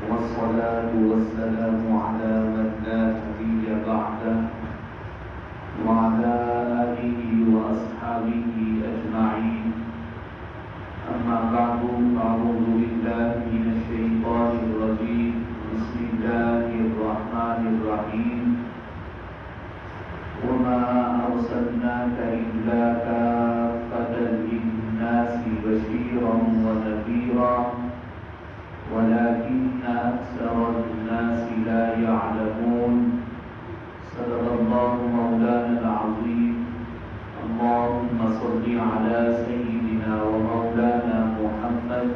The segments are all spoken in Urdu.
والصلاة والسلام على من لا نبي بعده وعلى آله وأصحابه أجمعين. أما بعد فأعوذ بالله من الشيطان الرجيم. بسم الله الرحمن الرحيم. وما أرسلناك إلا كافة للناس بشيرا ونذيرا ولكن أكثر الناس لا يعلمون. صدق الله مولانا العظيم. اللهم صل على سيدنا ومولانا محمد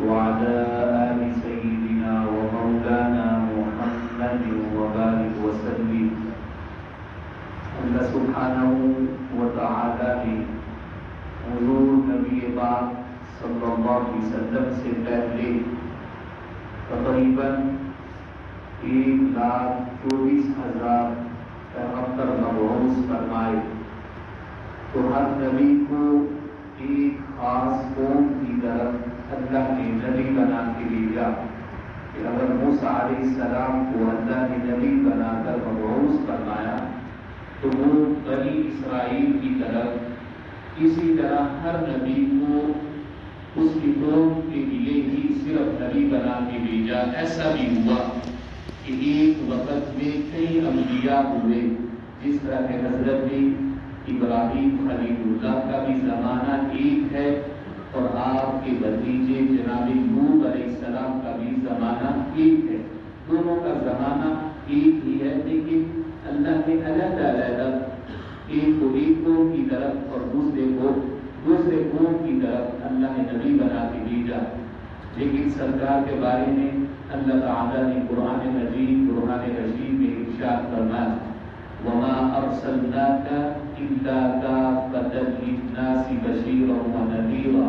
وعلى آل سيدنا ومولانا محمد وبارك وسلم. اللہ سبحانہ و تعالی نے حضور نبی پاک صلی اللہ علیہ وسلم سے پہلے تقریباً 1,24,000 پیغمبر مبعوث فرمائے، تو ہر نبی کو ایک خاص قوم کی طرف اللہ نے نبی بنا کے بھیجا کہ اگر موسیٰ علیہ السلام کو اللہ نے نبی بنا کر مبعوث فرمایا تو وہ بنی اسرائیل کی طرف اسی طرح ہر نبی کو اس کی قوم کے لیے ہی صرف نبی بنا کے بھیجا۔ ایسا بھی ہوا کہ ایک وقت میں کئی انبیاء ہوئے، جس طرح کہ حضرت ابراہیم خلیل اللہ کا بھی زمانہ ایک ہے اور آپ کے بھتیجے جناب نوح علیہ السلام کا بھی زمانہ ایک ہے، دونوں کا زمانہ ایک ہی ہے، لیکن اللہ نے علیحدہ علیحدہ ایک کو ایک قوم کی طرف اور دوسرے کو دوسرے قوم کی طرف اللہ نے نبی بنا کے بھیجا۔ لیکن سرکار کے بارے میں اللہ تعالیٰ نے قرآن مجید قرآن رشید میں ارشاد فرمایا وَمَا أَرْسَلْنَاكَ إِلَّا كَافَّةً لِلنَّاسِ بَشِيرًا وَنَذِيرًا۔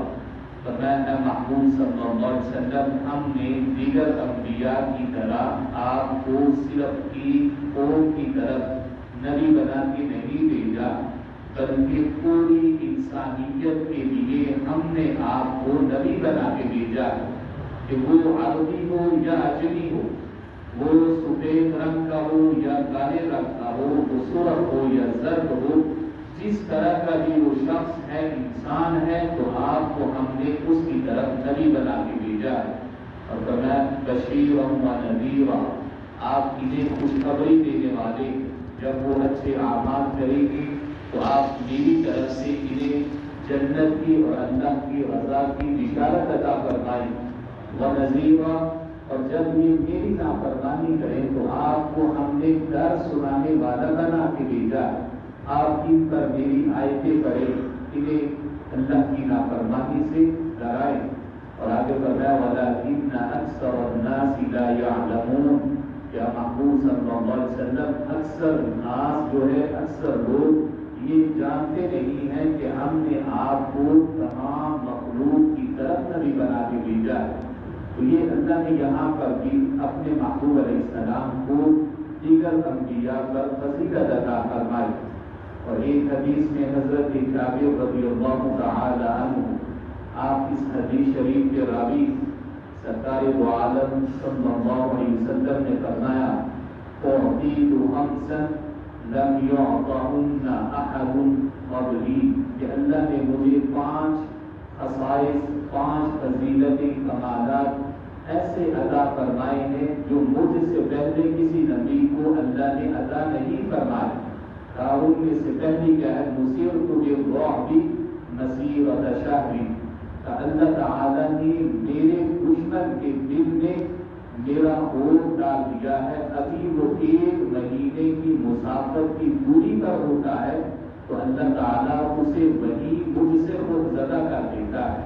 فرمایا محبوب صلی اللہ علیہ وسلم، ہم نے دیگر انبیاء کی طرح آپ کو صرف ایک قوم کی طرف نبی بنا کے نہیں بھیجا، بلکہ پوری انسانیت کے لیے ہم نے آپ کو نبی بنا کے بھیجا، کہ وہ عربی ہو یا اجمی ہو، وہ سفید رنگ کا ہو یا کالے رنگ کا ہو، وہ سرخ ہو یا زرد ہو، جس طرح کا بھی وہ شخص ہے، انسان ہے، تو آپ کو ہم نے اس کی طرف نبی بنا کے بھیجا۔ اور فرمایا بشیرا و نذیرا، آپ انہیں خوشخبری دینے والے، جب وہ اچھے اعمال کریں گے تو آپ میری طرف سے انہیں جنت کی اور اللہ کی رضا کی بشارت عطا فرمائیں، وَنَذِيرًا، اور جب یہ میری نافرمانی کریں تو آپ کو ہم نے ڈر سنانے والا بنا کے بھیجا، آپ ان پر میری آیتیں پڑھیں، انہیں اللہ کی نافرمانی سے ڈرائیں۔ اور آگے فرمایا وَلَٰكِنَّ أَكْثَرَ النَّاسِ لَا يَعْلَمُونَ، کیا محبوب صلی اللہ علیہ وسلم اکثر ناس جو ہے، اکثر لوگ یہ جانتے نہیں ہیں کہ ہم نے آپ کو تمام مخلوق کی طرف نبی بنا کے بھیجا ہے۔ تو یہ اللہ نے یہاں پر بھی اپنے محبوب علیہ السلام کو دیگر انبیاء پر فضیلت عطا فرمائی۔ اور ایک حدیث میں حضرت جابر رضی اللہ تعالی عنہ، آپ اس حدیث شریف کے راوی سرکار دو عالم صلی اللہ علیہ وسلم نے فرمایا اعطیت خمسا لم یعطہن احد قبلی، کہ اللہ نے مجھے 5 خصائص، 5 فضیلتیں، کمالات ایسے عطا فرمائے ہیں جو مجھ سے پہلے کسی نبی کو اللہ نے عطا نہیں فرمائے۔ ہارون میں سے پہلی کیا ہے؟ مسیرۃ بالرعب مسیرۃ شہر، اللہ تعالیٰ نے میرے دشمن کے دل میں میرا خوف ڈال دیا ہے، ابھی وہ 1 مہینے کی مسافت کی دوری پر ہوتا ہے تو اللہ تعالیٰ اسے وہی مجھ سے خود زدہ کر دیتا ہے۔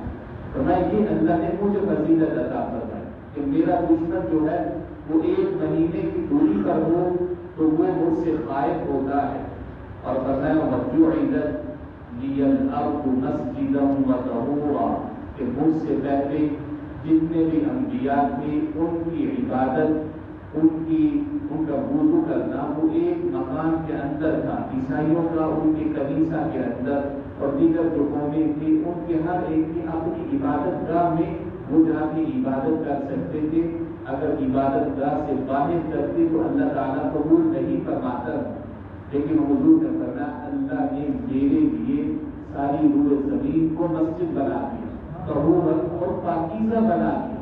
تو میں یہ اللہ نے مجھے فضیلت عطا فرمائی کہ میرا دشمن جو ہے وہ 1 مہینے کی دوری پر ہو تو وہ مجھ سے خائف ہوتا ہے۔ اور فرمایا وَجُعِلَتْ لِيَ الْأَرْضُ مَسْجِدًا وَطَهُورًا، کہ مجھ سے پہلے جتنے بھی انبیاء تھے ان کی عبادت، ان کا وضو کرنا وہ ایک مکان کے اندر تھا، عیسائیوں کا ان کے کنیسہ کے اندر، اور دیگر جو قومیں تھیں ان کے ہر ایک کی اپنی عبادت گاہ میں وہ جا کے عبادت کر سکتے تھے. اگر عبادت گاہ سے باہر کرتے تو اللہ تعالیٰ قبول نہیں فرماتا. لیکن حضور نے فرمایا اللہ نے میرے لیے ساری روئے زمین کو مسجد بنا دیا, طہور اور پاکیزہ بنا دیا.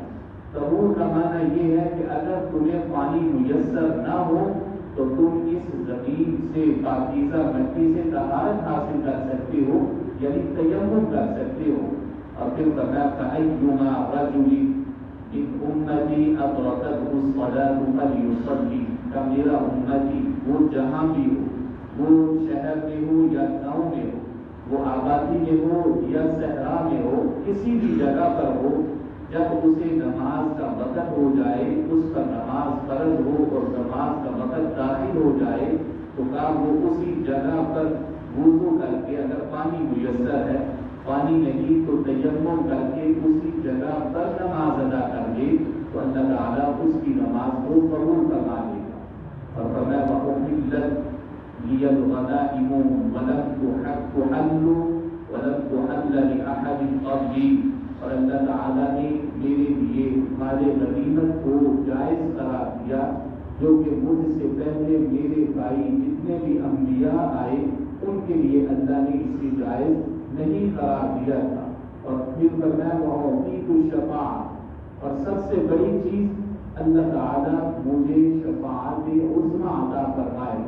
طہور کا معنی یہ ہے کہ اگر تمہیں پانی میسر نہ ہو تو تم اس زمین سے پاکیزہ مٹی سے طہارت حاصل کر سکتے ہو, یعنی تیمم کر سکتے ہو. اور پھر فرمایا فَأَيُّمَا رَجُلٍ مِّنْ أُمَّتِي أَدْرَكَتْهُ الصَّلَاةُ فَلْيُصَلِّ. کہ میرا امتی وہ جہاں بھی ہو, وہ شہر میں ہو یا گاؤں میں ہو, وہ آبادی میں ہو یا صحرا میں ہو, کسی بھی جگہ پر ہو, جب اسے نماز کا وقت ہو جائے, اس پر نماز فرض ہو اور نماز کا وقت داخل ہو جائے تو کہا وہ اسی جگہ پر وضو کر کے, اگر پانی میسر ہے, پانی نہیں تو تیمم کر کے اسی جگہ پر نماز ادا کر لے تو اللہ تعالیٰ اس کی نماز کو قبول کروا لے گا. اور فرمایا وَأُحِلَّتْ لِيَ الْغَنَائِمُ وَلَمْ تُحَلُّ لِأَحَدٍ قَبْلِي. اور اللہ تعالیٰ نے میرے لیے مال غنیمت کو جائز قرار دیا جو کہ مجھ سے پہلے میرے بھائی جتنے بھی انبیاء آئے ان کے لیے اللہ نے اس کی جائز نہیں قرار دیا تھا. اور پھر فرمایا وَأُعْطِيتُ الشَّفَاعَةَ. اور سب سے بڑی چیز اللہ تعالیٰ مجھے شفاعت عظمیٰ عطا فرمائے.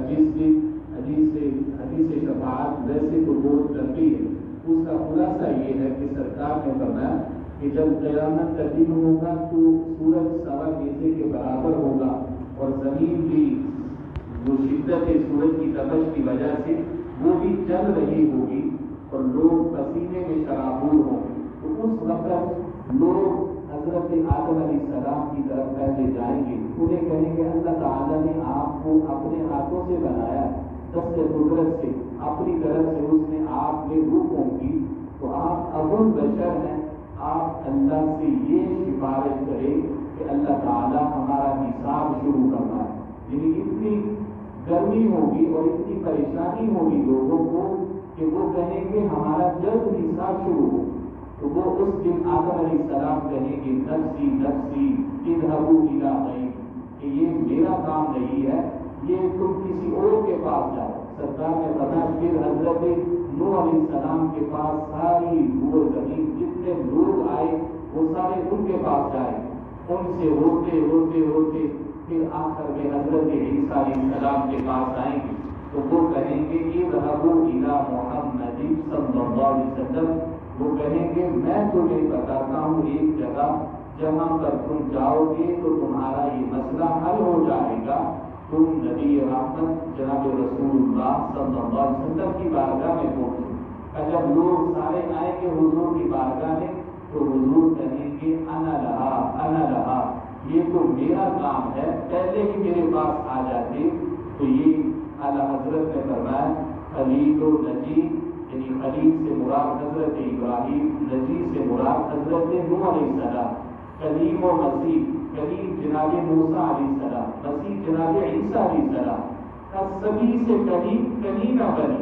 جس دن حدیث شفاعت ویسے تو بہت لمبی ہے, اس کا خلاصہ یہ ہے کہ سرکار نے فرمایا کہ جب قیامت کا دن ہوگا تو سورج سوا حصے کے برابر ہوگا اور زمین بھی جو شدت سورج کی تپش کی وجہ سے وہ بھی جل رہی ہوگی اور لوگ پسینے میں شرابور ہوں گے. تو اس وقت لوگ حضرت آدم علیہ السلام کی طرف پہلے جائیں گے, انہیں کہیں گے اللہ تعالیٰ نے آپ کو اپنے ہاتھوں سے بنایا, دست قدرت سے اپنی طرف سے اس نے آپ میں روح پھونکی, تو آپ ابو بشر ہیں, آپ اللہ سے یہ سفارش کریں کہ اللہ تعالیٰ ہمارا حساب شروع کرنا ہے. یعنی اتنی گرمی ہوگی اور اتنی پریشانی ہوگی لوگوں کو کہ وہ کہیں گے ہمارا جلد حساب شروع ہو. تو وہ اس دن آدم علیہ السلام کہیں گے نفسی نفسی اذهبوا الی غیری, کہ یہ میرا کام نہیں ہے, یہ تم کسی اور کے پاس جاؤ. سرکار نے بتایا پھر حضرت نوح علیہ السلام کے پاس ساری روئے زمین جتنے لوگ آئے وہ سارے ان کے پاس جائیں, ان سے ہوتے ہوتے ہوتے پھر آخر میں حضرت عیسیٰ علیہ السلام کے پاس آئیں گے. تو وہ کہیں گے اذهبوا الی محمد صلی اللہ علیہ وسلم. وہ کہیں گے میں تمہیں بتاتا ہوں ایک جگہ جہاں پر تم جاؤ گے تو تمہارا یہ مسئلہ حل ہو جائے گا. تم نبی رحمت جناب رسول اللہ صلی اللہ علیہ وسلم کی بارگاہ میں پہنچو. جب لوگ سارے آئیں گے حضور کی بارگاہ میں تو حضور کہیں گے انا لہا, یہ تو میرا کام ہے, پہلے ہی میرے پاس آ جاتے. تو یہ اعلیٰ حضرت نے فرمایا خلیل و نجی, یعنی خلیل سے مراد حضرت ابراہیم, نجی سے مراد حضرت نوح علیہ السلام, کلیم و مسیح, کلیم جناب موسیٰ علیہ السلام, مسیح جناب عیسیٰ علیہ السلام. سبھی سے کلیم بنی,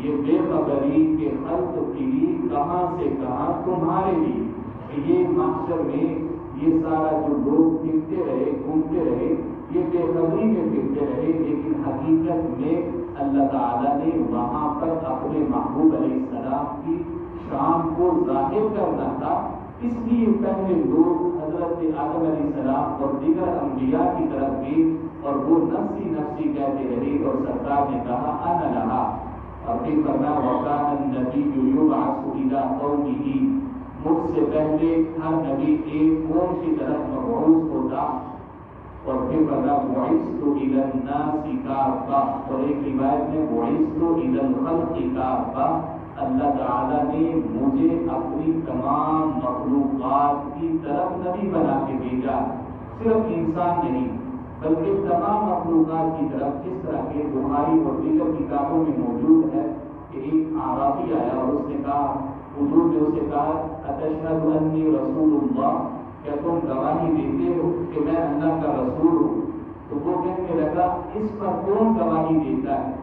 یہ بے خبری کے خلق کی کہاں سے کہاں تمہارے لیے. یہ محشر میں یہ سارا جو لوگ پھرتے رہے گھومتے رہے یہ بے خبری میں پھرتے رہے, لیکن حقیقت میں اللہ تعالیٰ نے وہاں پر اپنے محبوب علیہ السلام کی شان کو ظاہر کرنا تھا. اس لیے پہلے لوگ حضرت آدم علیہ السلام اور دیگر انبیاء کی طرف گئے اور وہ نفسی نفسی کہتے رہے, اور سرکار نے کہا انا لہا. اور پھر فرمایا وَكَانَ النَّبِيُّ يُبْعَثُ إِلَىٰ قَوْمِهِ, مجھ سے پہلے ہر نبی ایک قوم کی طرف مبعوث ہوتا. اور پھر فرمایا بُعِثْتُ إِلَى النَّاسِ كَافَّةً, اور ایک روایت میں بُعِثْتُ إِلَى الْخَلْقِ كَافَّةً, اللہ تعالیٰ نے مجھے اپنی تمام مخلوقات کی طرف نبی بنا کے بھیجا, صرف انسان نہیں بلکہ تمام مخلوقات کی طرف. جس طرح کے بخاری اور دیگر کتابوں میں موجود ہے کہ ایک اعرابی آیا اور اس نے کہا, حضور نے اسے کہا اتشہد انی رسول اللہ, کیا تم گواہی دیتے ہو کہ میں اللہ کا رسول ہوں؟ تو وہ کہنے لگا اس پر کون گواہی دیتا ہے,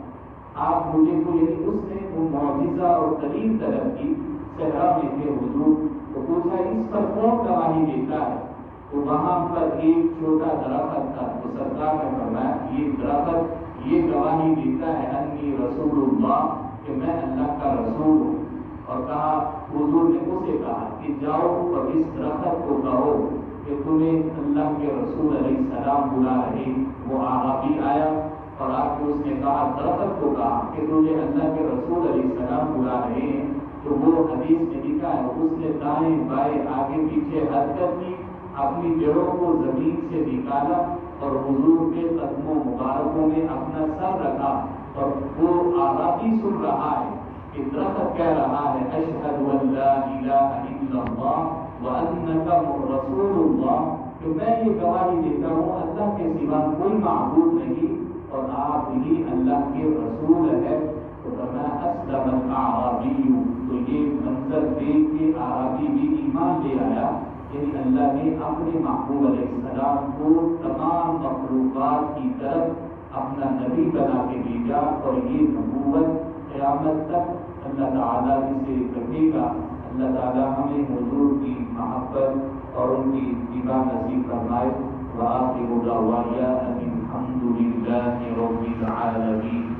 آپ مجھے کو, یعنی اس نے وہ معجزہ اور دلیل طلب کی. صحرا میں تھے حضور, تو پوچھا اس پر کون گواہی دیتا ہے؟ تو وہاں پر ایک چھوٹا درخت تھا، تو سرکار نے فرمایا یہ درخت یہ گواہی دیتا ہے انی رسول اللہ، کہ میں اللہ کا رسول ہوں۔ اور کہا، حضور نے اسے کہا کہ جاؤ اور اس درخت کو کہو کہ تمہیں اللہ کے رسول علیہ السلام بلا رہے۔ وہ آغابی آیا اور آ کے اس نے کہا، درخت کو کہا کہ تجھے اللہ کے رسول علیہ السلام بلا رہے ہیں۔ تو وہ حدیث میں لکھا ہے اس نے دائیں بائیں آگے پیچھے حرکت کی، اپنی جڑوں کو زمین سے نکالا اور حضور کے قدموں مبارکوں میں اپنا سر رکھا، اور وہ آغابی سن رہا ہے کہ درخت کہہ رہا ہے اشہد ان لا الہ الا اللہ وانک رسول اللہ، کہ میں یہ گواہی دیتا ہوں اللہ کے سوا کوئی معبود نہیں اور آپ ہی اللہ کے رسول ہے۔ تو فرمایا اسلم الاعرابی، تو یہ منظر دیکھ کے اعرابی بھی ایمان لے آیا، یعنی اللہ نے اپنے محبوب علیہ السلام کو تمام مخلوقات کی طرف اپنا نبی بنا کے بھیجا، اور یہ نبوت قیامت تک اللہ تعالیٰ اسے رکھے گا۔ اللہ تعالیٰ ہمیں حضور کی محبت اور ان کی اتباع نصیب فرمائے۔ وآخر دعوانا الحمد للہ رب العالمین۔